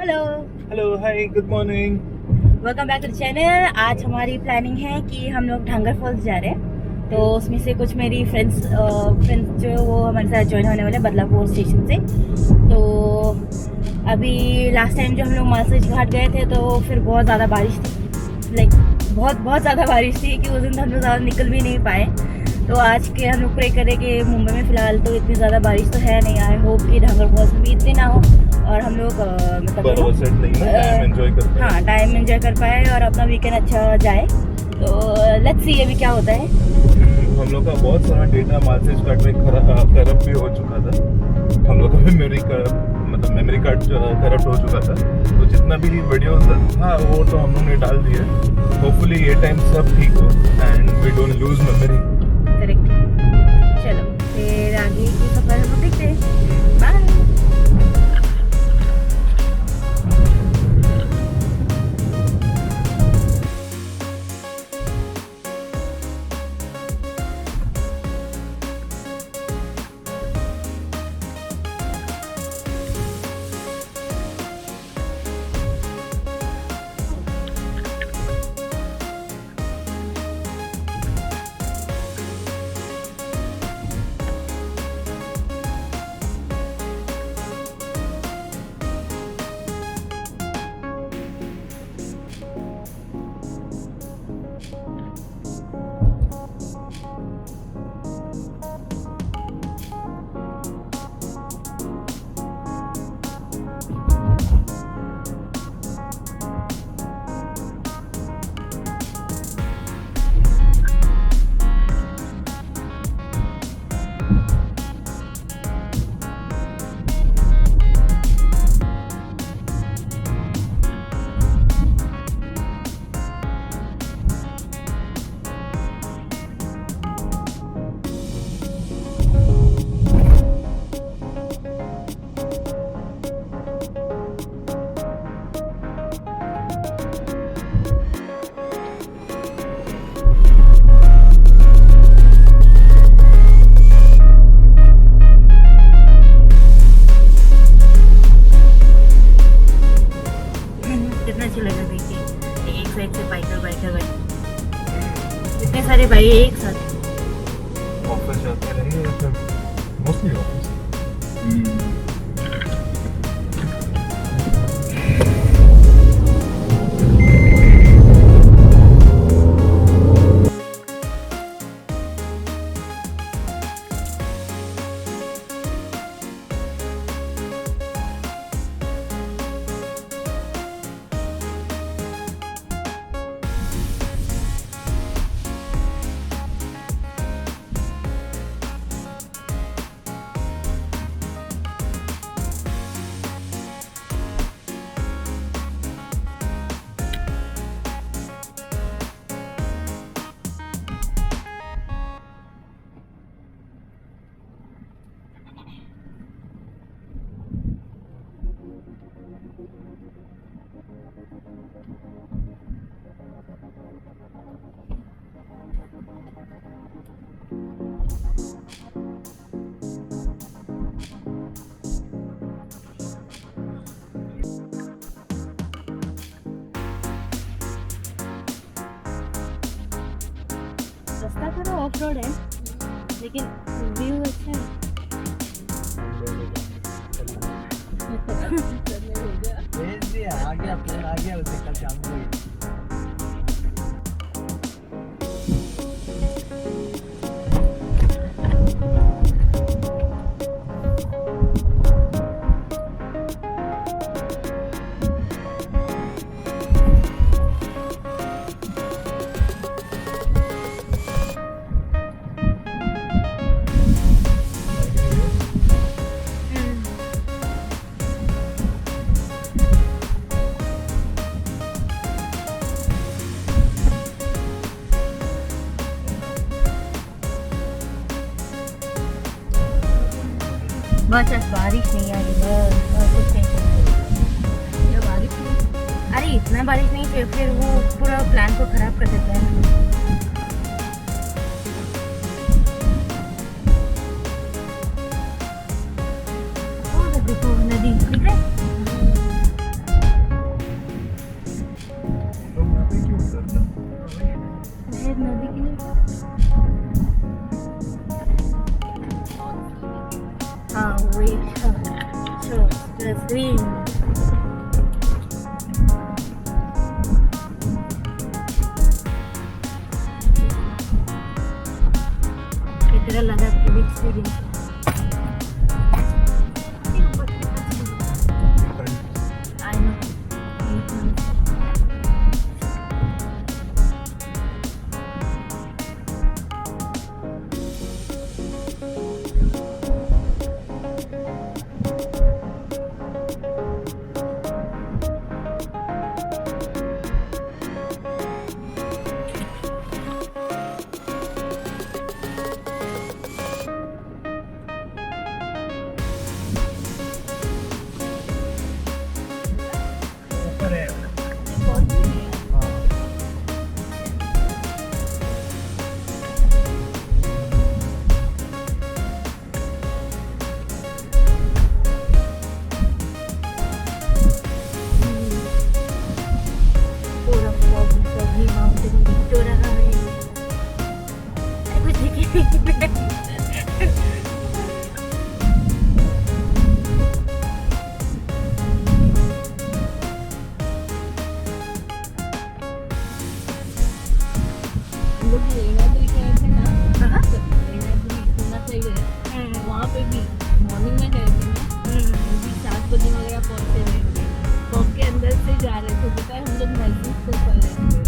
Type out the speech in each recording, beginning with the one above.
Hello. Hello, hi, good morning. Welcome back to the channel. आज हमारी planning है कि हम लोग ढंगर फॉल्स जा रहे हैं। तो उसमें से कुछ मेरी फ्रेंड्स जो वो हमारे साथ ज्वाइन होने वाले बदलापुर स्टेशन से। तो अभी लास्ट टाइम जो हम लोग मालसेज घाट गए थे तो फिर बहुत ज़्यादा बारिश थी, लाइक बहुत बहुत ज़्यादा बारिश थी कि उस दिन हम लोग ज़्यादा निकल भी नहीं पाए। तो आज के हम लोग प्रे करें कि मुंबई में फ़िलहाल तो इतनी ज़्यादा बारिश तो है नहीं। आई होप कि ढंगर फॉल्स में भी इतनी ना हो और हम लोग हाँ टाइम एंजॉय कर पाए और अपना वीकेंड अच्छा जाए। तो लेट्स सी अभी क्या होता है। हम लोग का बहुत सारा डेटा मार्सेज कार्ड में करप्ट भी हो चुका था। हम लोग का मेमोरी कार्ड करप्ट हो चुका था। तो जितना भी वीडियोस था वो तो हम लोग ने डाल दिया। होपफुली ये टाइम सब ठीक हो and we don't lose memory. Correct. चलो फिर आगे की सफर हम लोग देखते हैं। बाय। कितना अच्छा लगा देखिए, एक साइड से बाइकर बैठे हुए इतने सारे भाई एक साथ। ऑफिस जाते रहे या फिर मोस्टली ऑफिस। रास्ता थोड़ा ऑफ रोड है लेकिन व्यू अच्छा है। आ गया प्लेन आ गया उसे कल शाम को ही। बस बारिश नहीं आ रही, बस और कुछ नहीं। ये बारिश नहीं। अरे इतना बारिश नहीं फिर वो पूरा प्लान को खराब कर देता है। देखो नदी दिख रहा है। स्क्रीन। तेरा लद्दाख की भी एक्सपीरियंस आई नो। ऊपर है पूरा फॉग भी माउंटेन दिख तो रहा है, कुछ दिख ही नहीं रहा। हम लोग लेनाद्री गए थे ना, हाँ? लेनाद्री सुनना चाहिए, वहाँ पे भी मॉर्निंग में गए थे ना, हम भी 7 बजे वगैरह पहुँचे रहेंगे, फॉग के अंदर से जा रहे थे, पता है हम लोग महसूस तो कर रहे थे।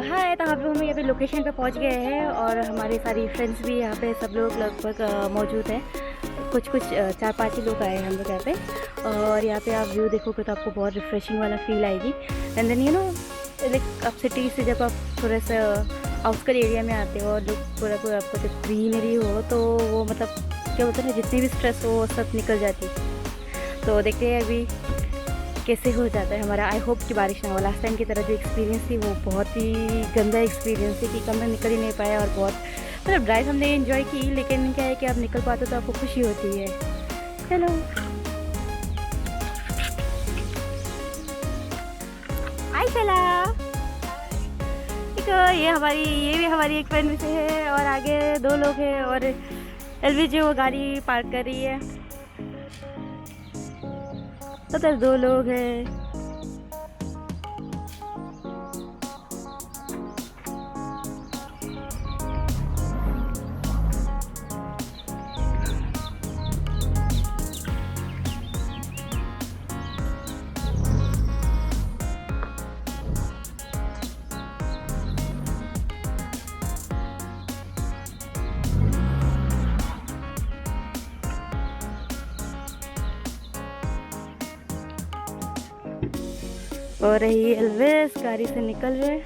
हाय, तो आप लोग हम यहाँ पे लोकेशन पे पहुँच गए हैं और हमारी सारी फ्रेंड्स भी यहाँ पे सब लोग लगभग मौजूद हैं। कुछ 4-5 ही लोग आए हैं हम लोग यहाँ पे। और यहाँ पे आप व्यू देखोगे तो आपको बहुत रिफ्रेशिंग वाला फील आएगी। And then you know like आप सिटी से जब आप थोड़ा सा आउटस्कर्ट एरिया में आते हो और पूरा आपको जब ग्रीनरी हो तो वो मतलब क्या बोलते हैं ना, जितनी भी स्ट्रेस हो वो सब निकल जाती। तो देखते हैं अभी कैसे हो जाता है हमारा। आई होप कि बारिश ना हो। लास्ट टाइम की तरह जो एक्सपीरियंस थी वो बहुत ही गंदा एक्सपीरियंस थी कि कमरा निकल ही नहीं पाया और बहुत मतलब ड्राइव हमने एंजॉय की, लेकिन क्या है कि आप निकल पाते तो आपको खुशी होती है। हेलो, हाय चला। ठीक है, ये भी हमारी एक फ्रेंड में से है और आगे 2 लोग हैं और एलवी जो गाड़ी पार्क कर रही है। उधर 2 लोग हैं। और रही एल्वेस गाड़ी से निकल रहे।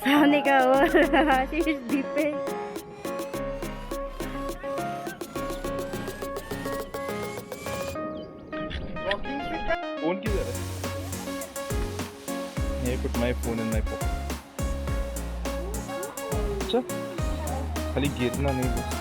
सामने का और आशीष द्वीप पे। फोन किधर है? ये put my phone in my pocket. अच्छा, खाली गिरना नहीं बस।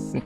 ये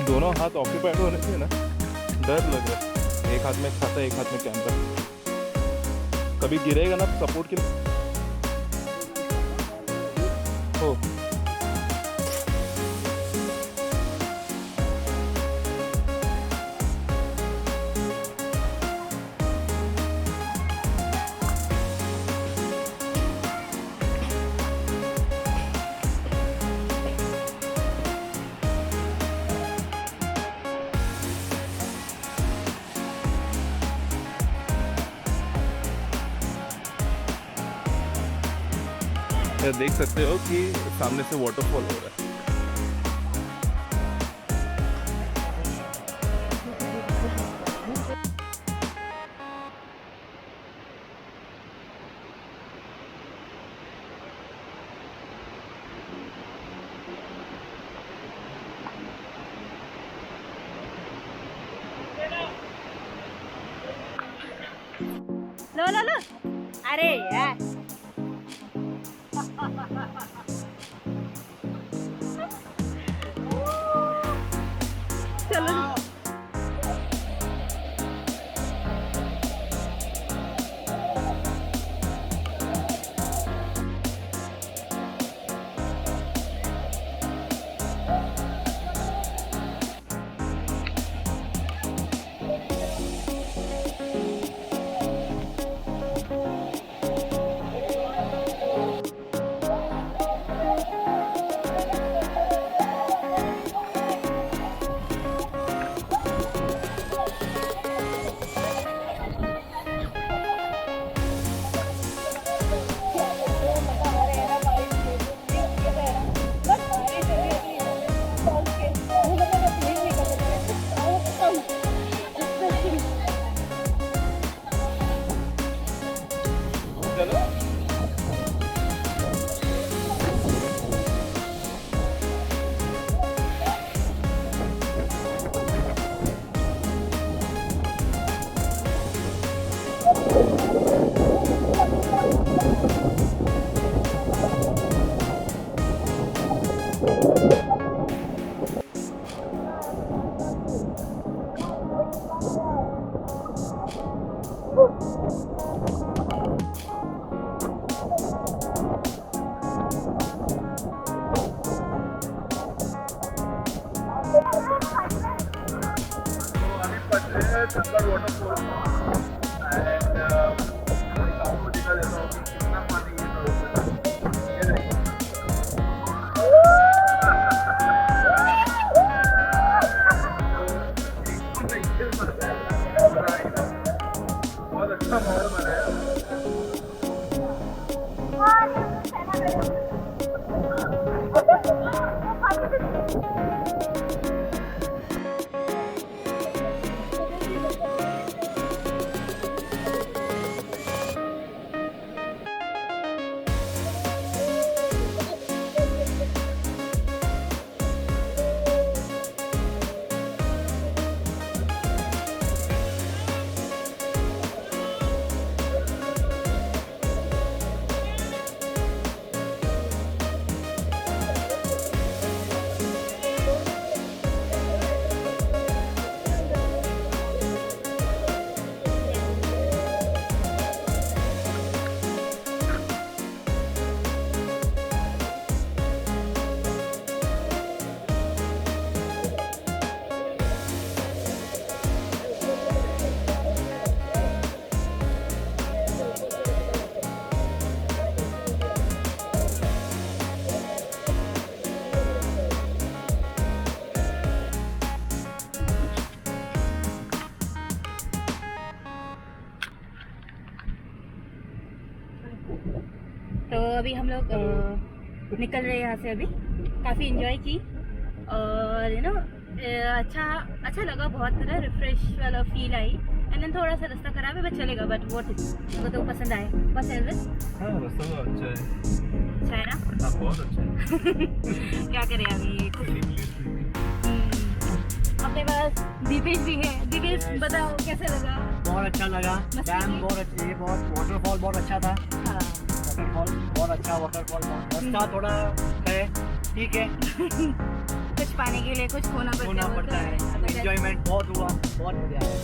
दोनों हाथ ऑक्यूपाइड होने से ना डर लग रहा है। एक हाथ में खाता है, एक हाथ में कैमरा। कभी गिरेगा ना सपोर्ट के लिए। हो देख सकते हो कि सामने से वाटरफॉल हो रहा है। लो लो लो, अरे यार चलो अभी हम लोग निकल रहे हैं यहाँ से अभी। काफ़ी इंजॉय की और यू नो अच्छा लगा, बहुत ना रिफ्रेश वाला फील आई। एंड देन थोड़ा सा रास्ता खराब है बट चलेगा, बट वो मुझे तो पसंद आया। बस एल्विस हाँ रास्ता तो अच्छा है। अच्छा है ना? हाँ बहुत अच्छा है। क्या करें अभी कुछ अपने पास दीपेश भी है। दीपेश बताओ कैसे लगा? बहुत अच्छा लगा। मस्ती डैम की? बहुत अच्छी है, बहुत वाटरफॉल बहुत अच्छा था। हाँ वाटरफॉल बहुत अच्छा, वाटरफॉल रास्ता थोड़ा है, ठीक है, कुछ पाने के लिए कुछ खोना पड़ता है। एंजॉयमेंट बहुत हुआ, बहुत मजा आया।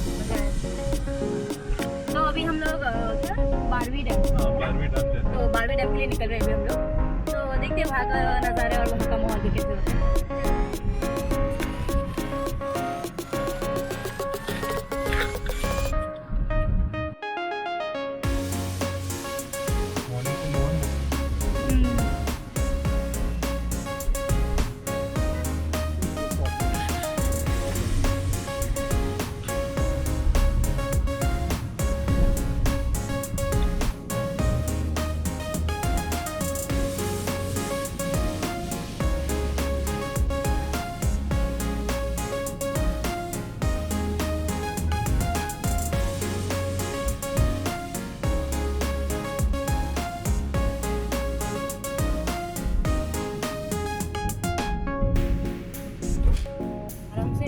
तो अभी हम लोग क्या बारहवीं डैम, हाँ 12वीं डैम जाते हैं। तो बारहवीं डैम के लिए निकल रहे हैं अभी हम लोग। तो देखते हैं वहाँ का नज़ारा और वहाँ का माहौल भी कैसे होता है। मॉर्निंग टू मॉर्निंग आराम से।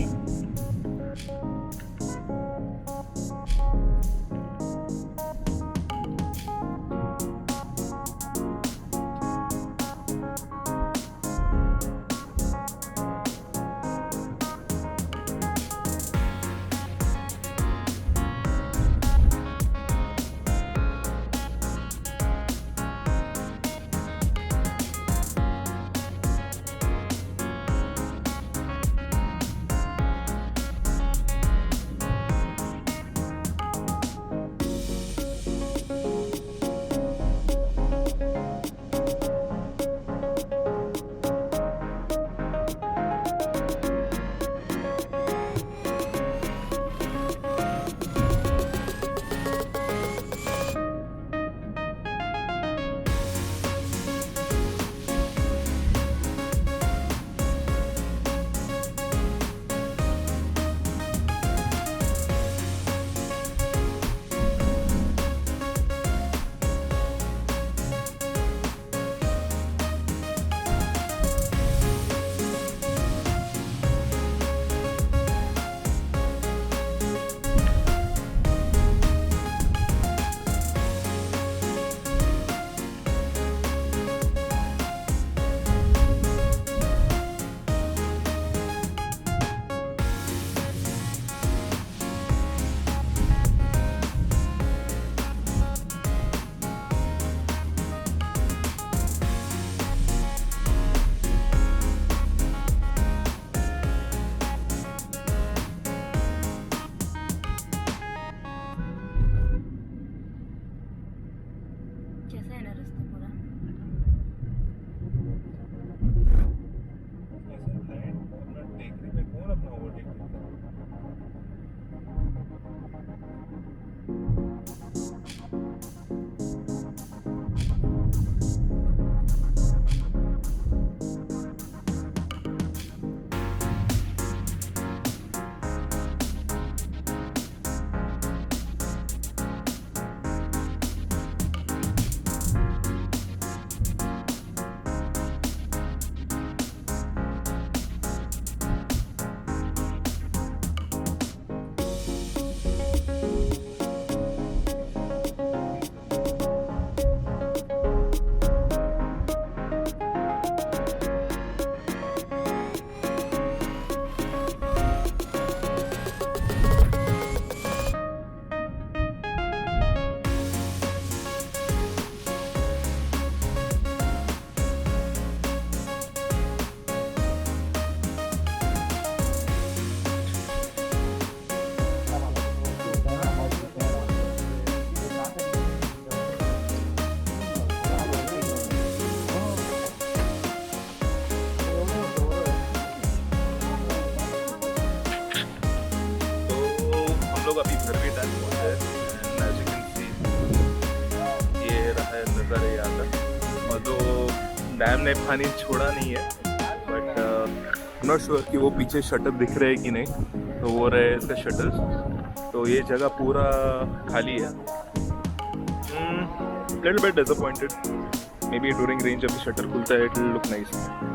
कैसा है ना रास्ता पूरा? अपना टेकरी पे कौन अपना ओवरटेक करता है? लोग अभी घर भी डन पहुंचे हैं। As you can see, ये रहा है नज़ारे यहाँ का। और डैम ने पानी छोड़ा नहीं है, बट नॉट श्योर कि वो पीछे शटर दिख रहे हैं कि नहीं। तो वो रहे इसके शटर्स, तो ये जगह पूरा खाली है। Little bit disappointed, may be during range जब शटर खुलता है इट विल लुक नाइस।